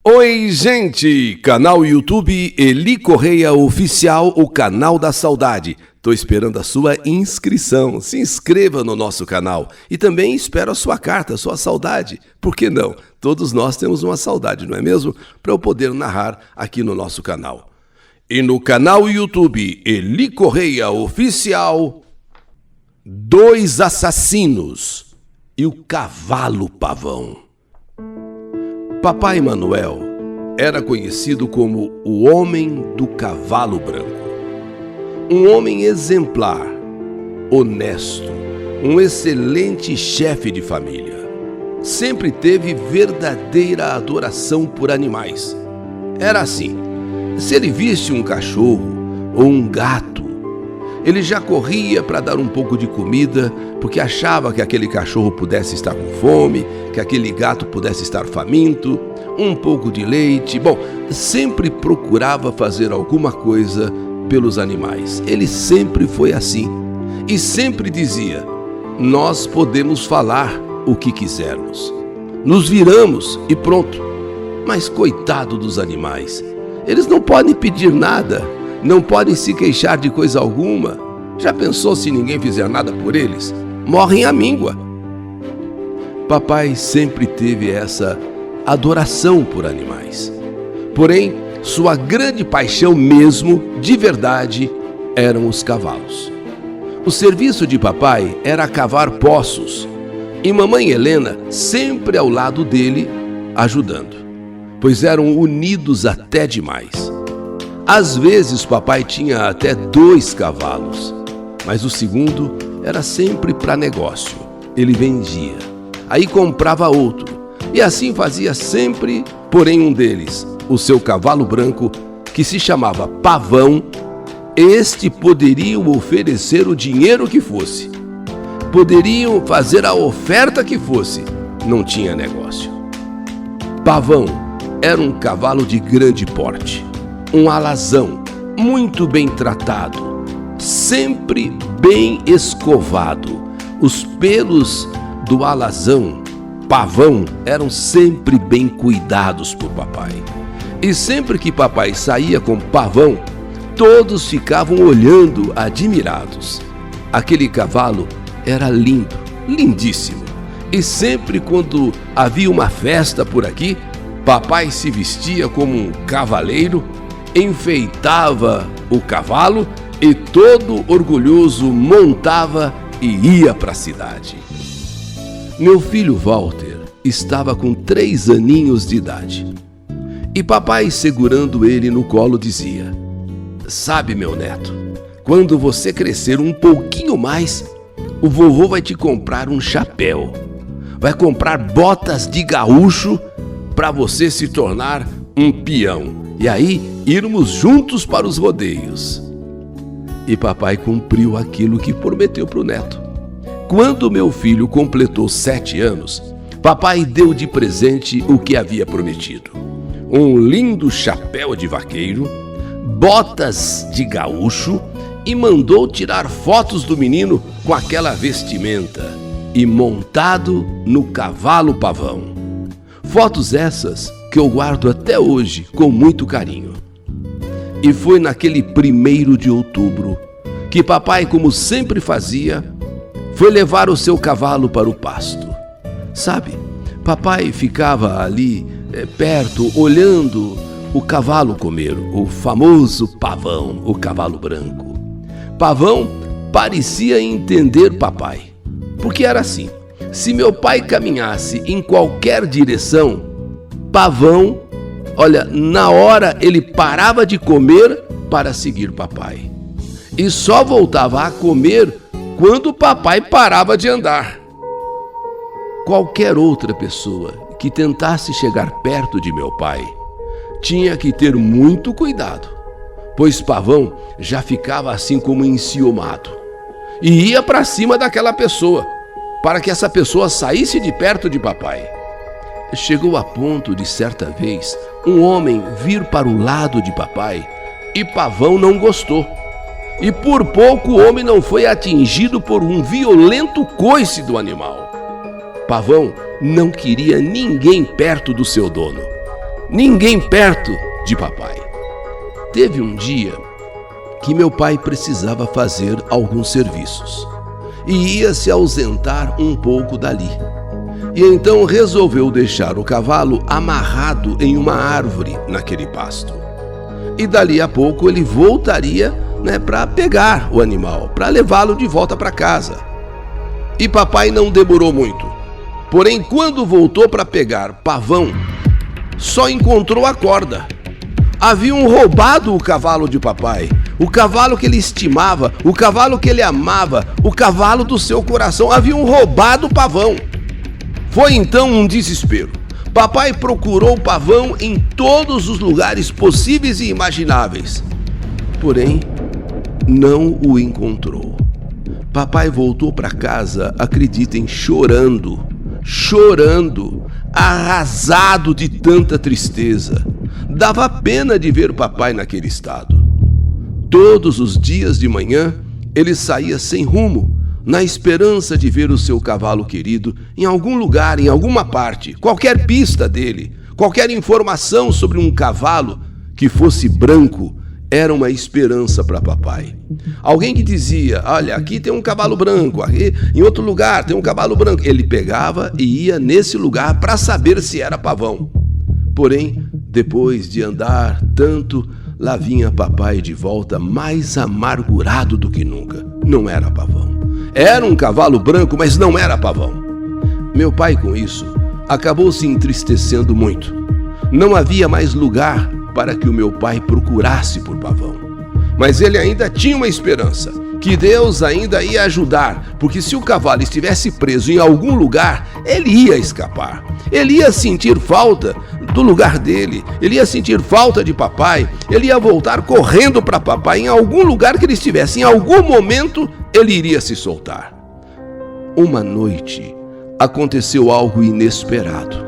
Oi, gente! Canal YouTube Eli Correia Oficial, o canal da saudade. Tô esperando a sua inscrição. Se inscreva no nosso canal. E também espero a sua carta, a sua saudade. Por que não? Todos nós temos uma saudade, não é mesmo? Para eu poder narrar aqui no nosso canal. E no canal YouTube Eli Correia Oficial, Dois Assassinos e o Cavalo Pavão. Papai Manuel era conhecido como o Homem do Cavalo Branco. Um homem exemplar, honesto, um excelente chefe de família. Sempre teve verdadeira adoração por animais. Era assim, se ele visse um cachorro ou um gato, ele já corria para dar um pouco de comida, porque achava que aquele cachorro pudesse estar com fome, que aquele gato pudesse estar faminto, um pouco de leite. Bom, sempre procurava fazer alguma coisa pelos animais. Ele sempre foi assim. E sempre dizia: nós podemos falar o que quisermos. Nos viramos e pronto. Mas coitado dos animais. Eles não podem pedir nada. Não podem se queixar de coisa alguma. Já pensou se ninguém fizer nada por eles? Morrem à míngua. Papai sempre teve essa adoração por animais. Porém, sua grande paixão mesmo, de verdade, eram os cavalos. O serviço de papai era cavar poços e mamãe Helena sempre ao lado dele, ajudando, pois eram unidos até demais. Às vezes papai tinha até 2 cavalos, mas o segundo era sempre para negócio. Ele vendia, aí comprava outro, e assim fazia sempre. Porém um deles, o seu cavalo branco, que se chamava Pavão, este poderiam oferecer o dinheiro que fosse, poderiam fazer a oferta que fosse, não tinha negócio. Pavão era um cavalo de grande porte, um alazão, muito bem tratado, sempre bem escovado. Os pelos do alazão, Pavão, eram sempre bem cuidados por papai. E sempre que papai saía com Pavão, todos ficavam olhando admirados. Aquele cavalo era lindo, lindíssimo. E sempre quando havia uma festa por aqui, papai se vestia como um cavaleiro, enfeitava o cavalo e todo orgulhoso montava e ia para a cidade. Meu filho Walter estava com 3 aninhos de idade e papai, segurando ele no colo, dizia: sabe, meu neto, quando você crescer um pouquinho mais, o vovô vai te comprar um chapéu, vai comprar botas de gaúcho para você se tornar um peão e aí irmos juntos para os rodeios. E papai cumpriu aquilo que prometeu para o neto. Quando meu filho completou 7 anos, papai deu de presente o que havia prometido: um lindo chapéu de vaqueiro, botas de gaúcho, e mandou tirar fotos do menino com aquela vestimenta e montado no cavalo Pavão. Fotos essas que eu guardo até hoje com muito carinho. E foi naquele 1º de outubro que papai, como sempre fazia, foi levar o seu cavalo para o pasto. Sabe, papai ficava ali perto, olhando o cavalo comer, o famoso Pavão, o cavalo branco. Pavão parecia entender papai, porque era assim: se meu pai caminhasse em qualquer direção, Pavão, olha, na hora ele parava de comer para seguir papai. E só voltava a comer quando papai parava de andar. Qualquer outra pessoa que tentasse chegar perto de meu pai tinha que ter muito cuidado, pois Pavão já ficava assim como enciumado e ia para cima daquela pessoa, para que essa pessoa saísse de perto de papai. Chegou a ponto de, certa vez, um homem vir para o lado de papai e Pavão não gostou. E por pouco o homem não foi atingido por um violento coice do animal. Pavão não queria ninguém perto do seu dono. ninguém perto de papai. Teve um dia que meu pai precisava fazer alguns serviços e ia se ausentar um pouco dali. E então resolveu deixar o cavalo amarrado em uma árvore naquele pasto. E dali a pouco ele voltaria, para pegar o animal, para levá-lo de volta para casa. E papai não demorou muito. Porém, quando voltou para pegar Pavão, só encontrou a corda. Haviam roubado o cavalo de papai, o cavalo que ele estimava, o cavalo que ele amava, o cavalo do seu coração. Haviam roubado Pavão. Foi então um desespero. Papai procurou Pavão em todos os lugares possíveis e imagináveis. Porém, não o encontrou. Papai voltou para casa, acreditem, chorando, arrasado de tanta tristeza. Dava pena de ver o papai naquele estado. Todos os dias de manhã, ele saía sem rumo, na esperança de ver o seu cavalo querido em algum lugar, em alguma parte, qualquer pista dele, qualquer informação sobre um cavalo que fosse branco, era uma esperança para papai. Alguém que dizia, olha, aqui tem um cavalo branco, aqui, em outro lugar tem um cavalo branco. Ele pegava e ia nesse lugar para saber se era Pavão. Porém, depois de andar tanto, lá vinha papai de volta mais amargurado do que nunca. Não era Pavão. Era um cavalo branco, mas não era Pavão. Meu pai, com isso, acabou se entristecendo muito. Não havia mais lugar para que o meu pai procurasse por Pavão. Mas ele ainda tinha uma esperança, que Deus ainda ia ajudar, porque se o cavalo estivesse preso em algum lugar, ele ia escapar. Ele ia sentir falta do lugar dele, ele ia sentir falta de papai, ele ia voltar correndo para papai em algum lugar que ele estivesse. Em algum momento, ele iria se soltar. Uma noite, aconteceu algo inesperado.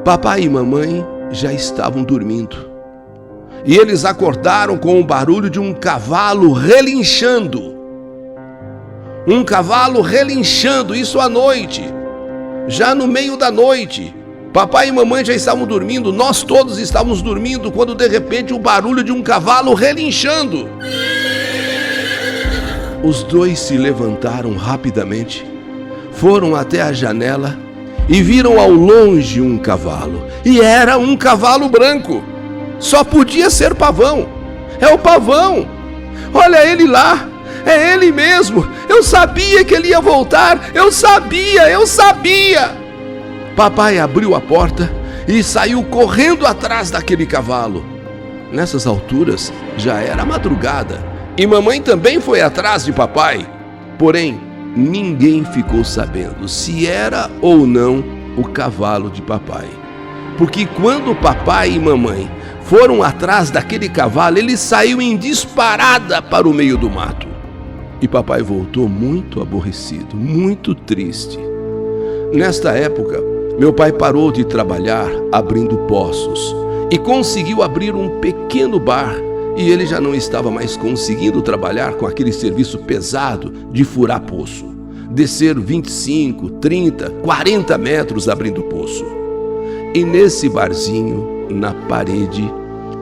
Papai e mamãe já estavam dormindo. E eles acordaram com o barulho de um cavalo relinchando. Um cavalo relinchando, isso à noite. Já no meio da noite. Papai e mamãe já estavam dormindo, nós todos estávamos dormindo, quando de repente o barulho de um cavalo relinchando. Os dois se levantaram rapidamente, foram até a janela e viram ao longe um cavalo. E era um cavalo branco. Só podia ser Pavão. É o Pavão. Olha ele lá. É ele mesmo. Eu sabia que ele ia voltar. Eu sabia. Papai abriu a porta e saiu correndo atrás daquele cavalo. Nessas alturas já era madrugada. E mamãe também foi atrás de papai. Porém, ninguém ficou sabendo se era ou não o cavalo de papai. Porque quando papai e mamãe foram atrás daquele cavalo, ele saiu em disparada para o meio do mato. E papai voltou muito aborrecido, muito triste. Nesta época, meu pai parou de trabalhar abrindo poços e conseguiu abrir um pequeno bar. E ele já não estava mais conseguindo trabalhar com aquele serviço pesado de furar poço, descer 25, 30, 40 metros abrindo poço. E nesse barzinho, na parede,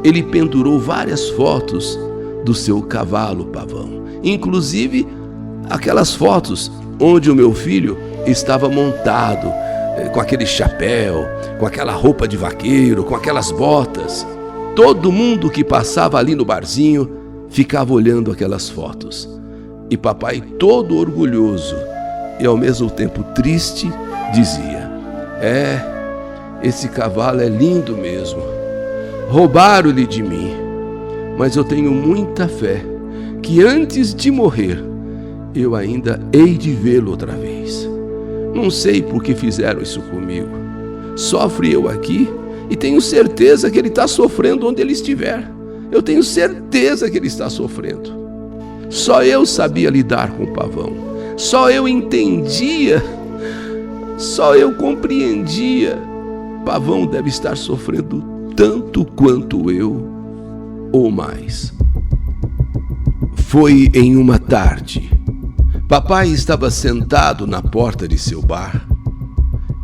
ele pendurou várias fotos do seu cavalo Pavão. Inclusive, aquelas fotos onde o meu filho estava montado, com aquele chapéu, com aquela roupa de vaqueiro, com aquelas botas. Todo mundo que passava ali no barzinho ficava olhando aquelas fotos. E papai, todo orgulhoso e ao mesmo tempo triste, dizia: esse cavalo é lindo mesmo. Roubaram-lhe de mim, mas eu tenho muita fé que antes de morrer, eu ainda hei de vê-lo outra vez. Não sei por que fizeram isso comigo. Sofre eu aqui e tenho certeza que ele está sofrendo onde ele estiver. Eu tenho certeza que ele está sofrendo. Só eu sabia lidar com o Pavão. Só eu entendia. Só eu compreendia. Pavão deve estar sofrendo tanto quanto eu, ou mais. Foi em uma tarde. Papai estava sentado na porta de seu bar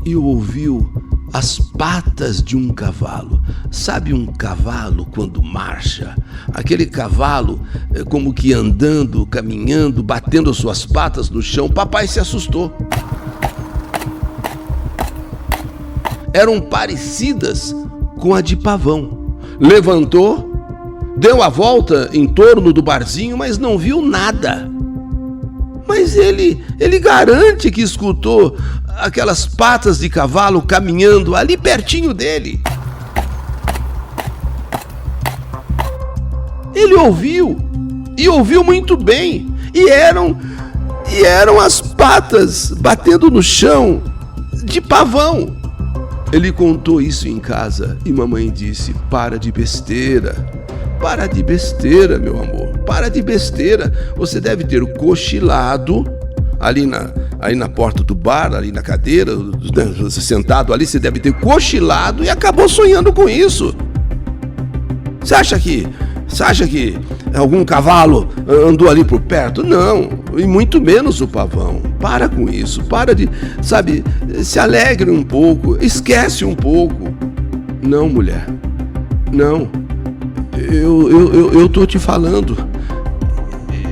e ouviu as patas de um cavalo Sabe um cavalo quando marcha? Aquele cavalo como que andando, caminhando, batendo suas patas no chão. Papai se assustou. Eram parecidas com a de pavão. Levantou, deu a volta em torno do barzinho, mas não viu nada. Mas ele garante que escutou aquelas patas de cavalo caminhando ali pertinho dele. Ele ouviu, e ouviu muito bem, e eram as patas batendo no chão de pavão. Ele contou isso em casa e mamãe disse: para de besteira, meu amor, para de besteira. Você deve ter cochilado ali na porta do bar, ali na cadeira, sentado ali, você deve ter cochilado e acabou sonhando com isso. Você acha que algum cavalo andou ali por perto? Não, e muito menos o pavão. Para com isso, para de, se alegre um pouco, esquece um pouco. Não, mulher, não, eu tô te falando,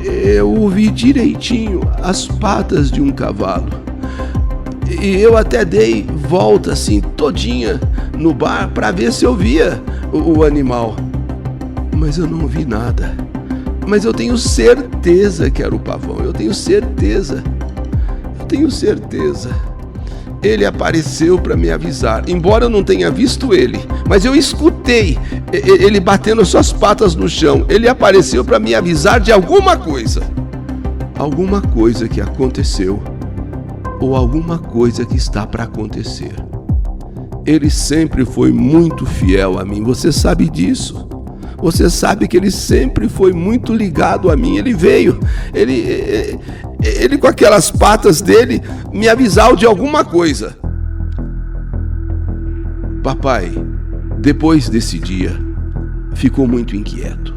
eu ouvi direitinho as patas de um cavalo, e eu até dei volta assim, todinha no bar, para ver se eu via o animal. Mas eu não vi nada. Mas eu tenho certeza que era o pavão. Eu tenho certeza. Ele apareceu para me avisar. Embora eu não tenha visto ele, mas eu escutei ele batendo suas patas no chão. Ele apareceu para me avisar de alguma coisa. Alguma coisa que aconteceu. Ou alguma coisa que está para acontecer. Ele sempre foi muito fiel a mim. Você sabe disso. Você sabe que ele sempre foi muito ligado a mim. Ele veio, ele com aquelas patas dele me avisou de alguma coisa. Papai, depois desse dia, ficou muito inquieto,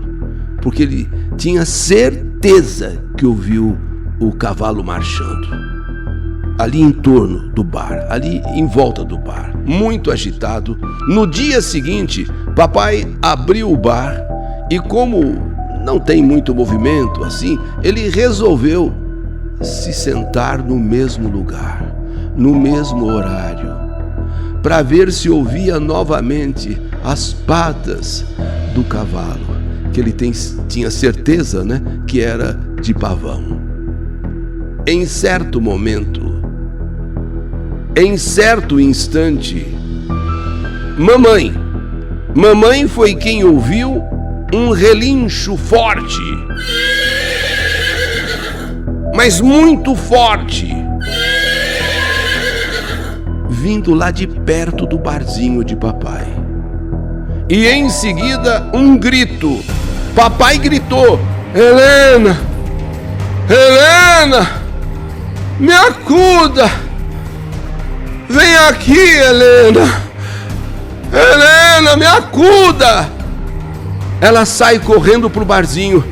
porque ele tinha certeza que ouviu o cavalo marchando ali em torno do bar, ali em volta do bar, muito agitado. No dia seguinte, papai abriu o bar e, como não tem muito movimento assim, ele resolveu se sentar no mesmo lugar, no mesmo horário, para ver se ouvia novamente as patas do cavalo, que ele tinha certeza, né, que era de pavão. Em certo momento, em certo instante, mamãe foi quem ouviu um relincho forte, mas muito forte, vindo lá de perto do barzinho de papai. E em seguida um grito. Papai gritou: Helena, me acuda! Vem aqui, Helena, me acuda! Ela sai correndo pro barzinho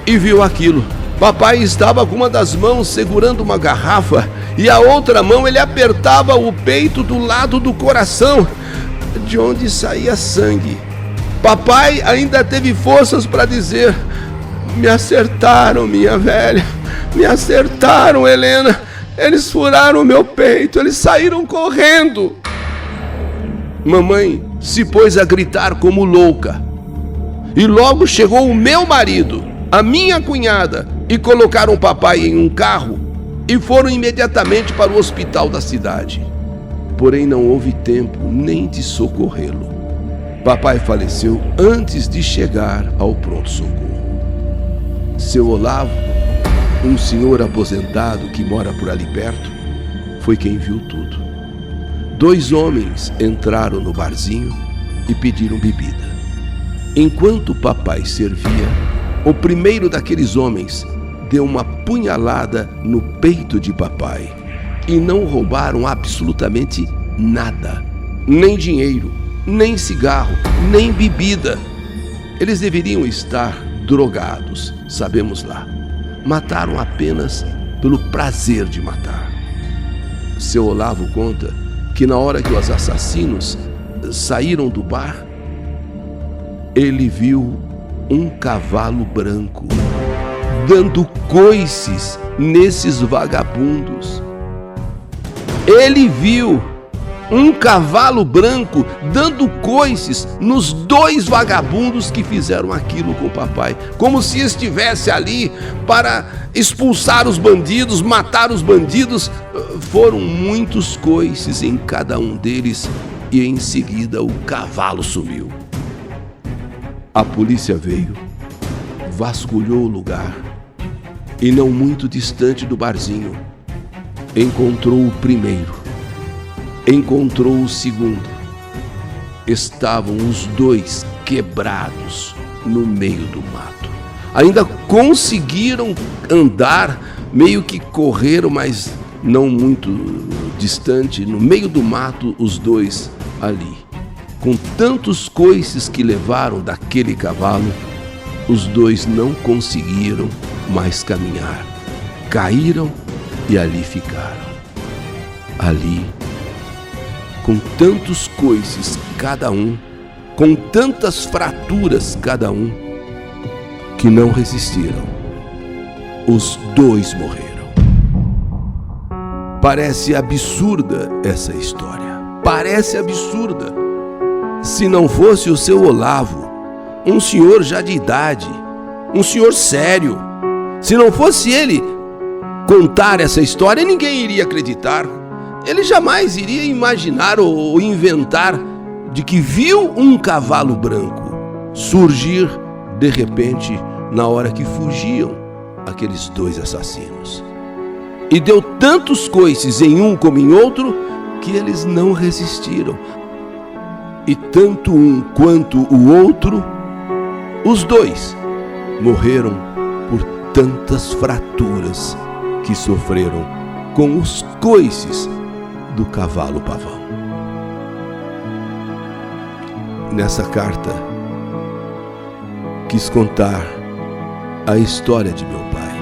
e viu aquilo. Papai estava com uma das mãos segurando uma garrafa e a outra mão ele apertava o peito do lado do coração, de onde saía sangue. Papai ainda teve forças para dizer: me acertaram, minha velha, me acertaram, Helena. Eles furaram o meu peito, eles saíram correndo. Mamãe se pôs a gritar como louca. E logo chegou o meu marido, a minha cunhada, e colocaram o papai em um carro e foram imediatamente para o hospital da cidade. Porém, não houve tempo nem de socorrê-lo. Papai faleceu antes de chegar ao pronto-socorro. Seu Olavo, um senhor aposentado que mora por ali perto, foi quem viu tudo. 2 homens entraram no barzinho e pediram bebida. Enquanto o papai servia, o primeiro daqueles homens deu uma punhalada no peito de papai e não roubaram absolutamente nada, nem dinheiro, nem cigarro, nem bebida. Eles deveriam estar drogados, sabemos lá. Mataram apenas pelo prazer de matar. Seu Olavo conta que na hora que os assassinos saíram do bar, ele viu um cavalo branco dando coices nesses vagabundos. Ele viu um cavalo branco dando coices nos 2 vagabundos que fizeram aquilo com o papai, como se estivesse ali para expulsar os bandidos, matar os bandidos. Foram muitos coices em cada um deles e em seguida o cavalo sumiu. A polícia veio, vasculhou o lugar e não muito distante do barzinho encontrou o primeiro, encontrou o segundo. Estavam os 2 quebrados no meio do mato. Ainda conseguiram andar, meio que correram, mas não muito distante, no meio do mato, os 2 ali. Com tantos coices que levaram daquele cavalo, os 2 não conseguiram mais caminhar. Caíram e ali ficaram. Ali, com tantos coices cada um, com tantas fraturas cada um, que não resistiram. Os 2 morreram. Parece absurda essa história. Parece absurda. Se não fosse o seu Olavo, um senhor já de idade, um senhor sério, se não fosse ele contar essa história, ninguém iria acreditar. Ele jamais iria imaginar ou inventar de que viu um cavalo branco surgir de repente na hora que fugiam aqueles 2 assassinos. E deu tantos coices em um como em outro que eles não resistiram. E tanto um quanto o outro, os 2, morreram por tantas fraturas que sofreram com os coices do cavalo pavão. Nessa carta, quis contar a história de meu pai.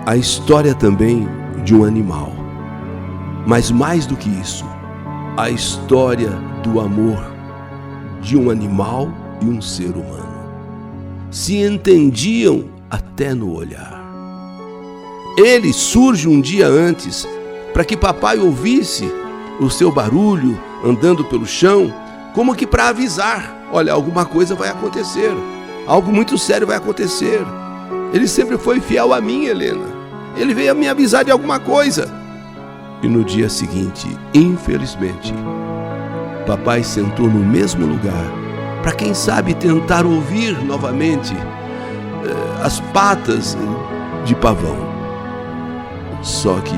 A história também de um animal. Mas mais do que isso, a história do amor de um animal e um ser humano. Se entendiam até no olhar. Ele surge um dia antes para que papai ouvisse o seu barulho andando pelo chão, como que para avisar: olha, alguma coisa vai acontecer, algo muito sério vai acontecer. Ele sempre foi fiel a mim, Helena. Ele veio a me avisar de alguma coisa. E no dia seguinte, infelizmente, papai sentou no mesmo lugar para, quem sabe, tentar ouvir novamente as patas de pavão. Só que,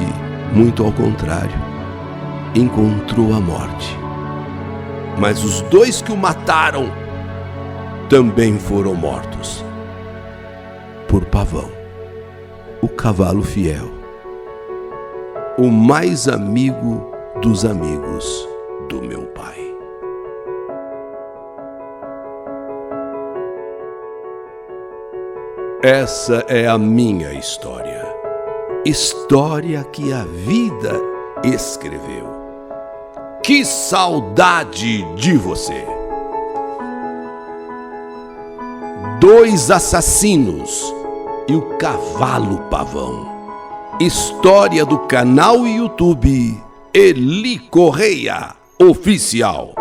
muito ao contrário, encontrou a morte. Mas os 2 que o mataram também foram mortos por pavão, o cavalo fiel, o mais amigo dos amigos do meu pai. Essa é a minha história. História que a vida escreveu. Que saudade de você! 2 assassinos e o cavalo pavão. História do canal YouTube Eli Correia Oficial.